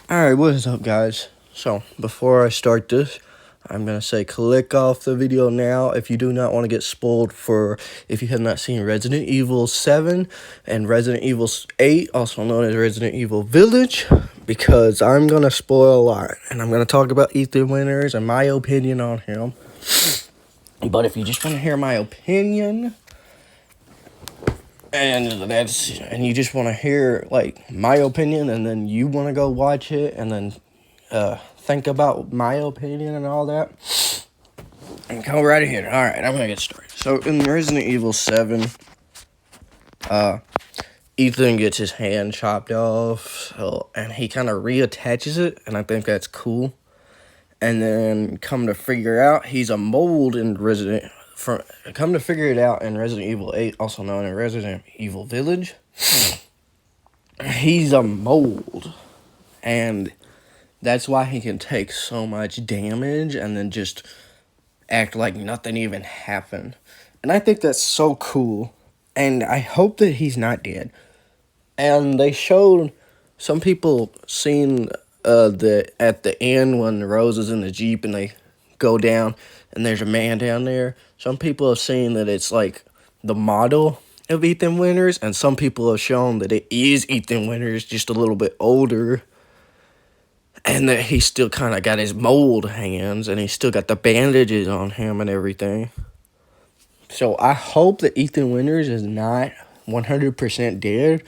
Alright, what is up, guys? So, before I start this, I'm going to say click off the video now if you do not want to get spoiled for if you have not seen Resident Evil 7 and Resident Evil 8, also known as Resident Evil Village, because I'm going to spoil a lot, and I'm going to talk about Ethan Winters and my opinion on him. But if you just want to hear my opinion, and you just want to hear like my opinion, and then you want to go watch it, and then think about my opinion and all that, and go right ahead. All right, I'm gonna get started. So in Resident Evil 7, Ethan gets his hand chopped off, and he kind of reattaches it, and I think that's cool. And then come to figure out he's a mold in Resident Evil 8, also known as Resident Evil Village. He's a mold, and that's why he can take so much damage and then just act like nothing even happened. And I think that's so cool, and I hope that he's not dead. And they showed some people seen at the end when Rose is in the Jeep and they go down and there's a man down there. Some people have seen that it's like the model of Ethan Winters, and some people have shown that it is Ethan Winters, just a little bit older, and that he still kind of got his mold hands and he still got the bandages on him and everything. So I hope that Ethan Winters is not 100% dead,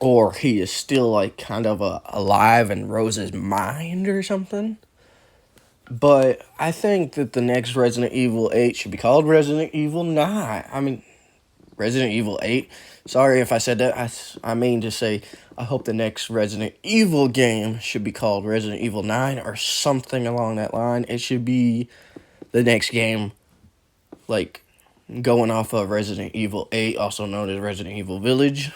or he is still like kind of alive in Rose's mind or something. But I think that the next Resident Evil 8 should be called Resident Evil 9. I mean, Resident Evil 8. Sorry if I said that. I mean to say, I hope the next Resident Evil game should be called Resident Evil 9 or something along that line. It should be the next game, like, going off of Resident Evil 8, also known as Resident Evil Village.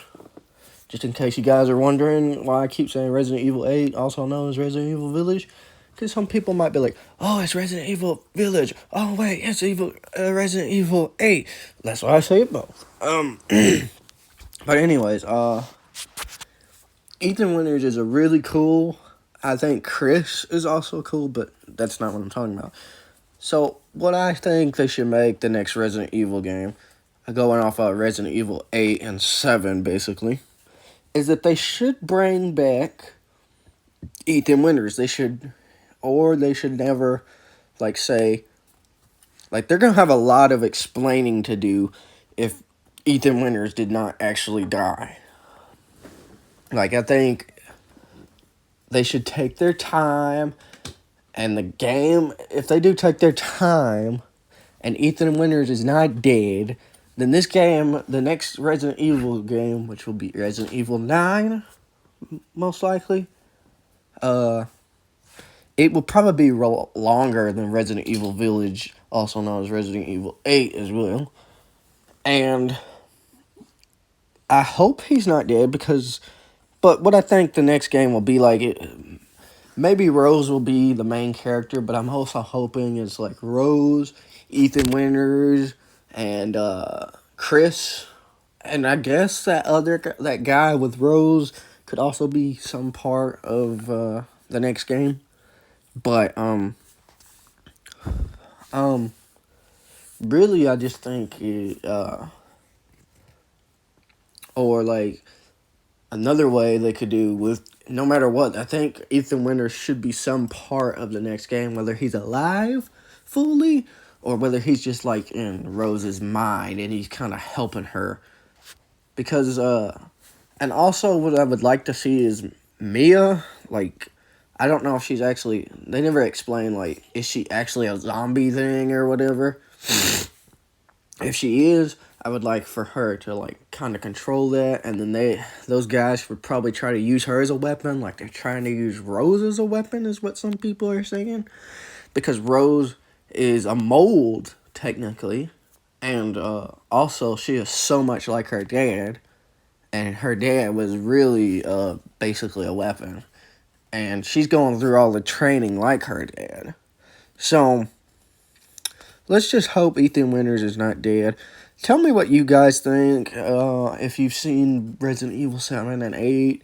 Just in case you guys are wondering why I keep saying Resident Evil 8, also known as Resident Evil Village. Because some people might be like, oh, it's Resident Evil Village. Oh, wait, it's Resident Evil 8. That's why I say it both. But anyways, Ethan Winters is a really cool. I think Chris is also cool, but that's not what I'm talking about. So, what I think they should make the next Resident Evil game, going off of Resident Evil 8 and 7, basically, is that they should bring back Ethan Winters. They should never, like, say, like, they're going to have a lot of explaining to do if Ethan Winters did not actually die. Like, I think they should take their time, and the game, if they do take their time, and Ethan Winters is not dead, then this game, the next Resident Evil game, which will be Resident Evil 9, most likely, it will probably be longer than Resident Evil Village, also known as Resident Evil 8 as well. And I hope he's not dead but what I think the next game will be like, maybe Rose will be the main character, but I'm also hoping it's like Rose, Ethan Winters, and Chris. And I guess that guy with Rose could also be some part of the next game. But really, I just think or like another way they could do with, no matter what, I think Ethan Winters should be some part of the next game, whether he's alive fully or whether he's just like in Rose's mind and he's kind of helping her. Because and also what I would like to see is Mia. Like, I don't know if she's actually, they never explain, like, is she actually a zombie thing or whatever. If she is, I would like for her to, like, kind of control that, and then those guys would probably try to use her as a weapon, like they're trying to use Rose as a weapon, is what some people are saying. Because Rose is a mold, technically, and also she is so much like her dad, and her dad was really basically a weapon. And she's going through all the training like her dad. So, let's just hope Ethan Winters is not dead. Tell me what you guys think. If you've seen Resident Evil 7 and 8.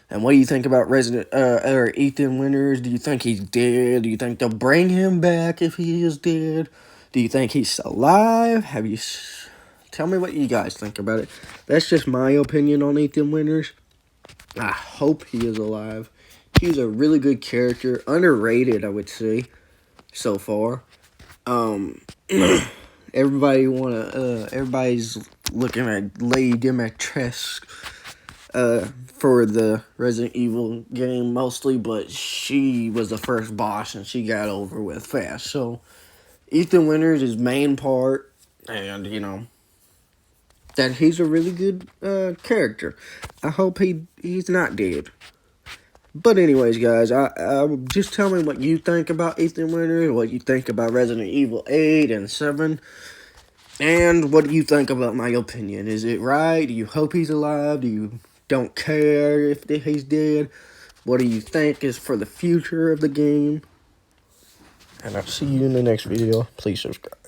And what do you think about or Ethan Winters? Do you think he's dead? Do you think they'll bring him back if he is dead? Do you think he's alive? Tell me what you guys think about it. That's just my opinion on Ethan Winters. I hope he is alive. He's a really good character, underrated, I would say, so far. Everybody's looking at Lady Dimitrescu for the Resident Evil game mostly, but she was the first boss and she got over with fast. So Ethan Winters is main part, and that he's a really good character. I hope he's not dead. But anyways, guys, I just tell me what you think about Ethan Winters, what you think about Resident Evil 8 and 7, and what do you think about my opinion? Is it right? Do you hope he's alive? Do you don't care if he's dead? What do you think is for the future of the game? And I'll see you in the next video. Please subscribe.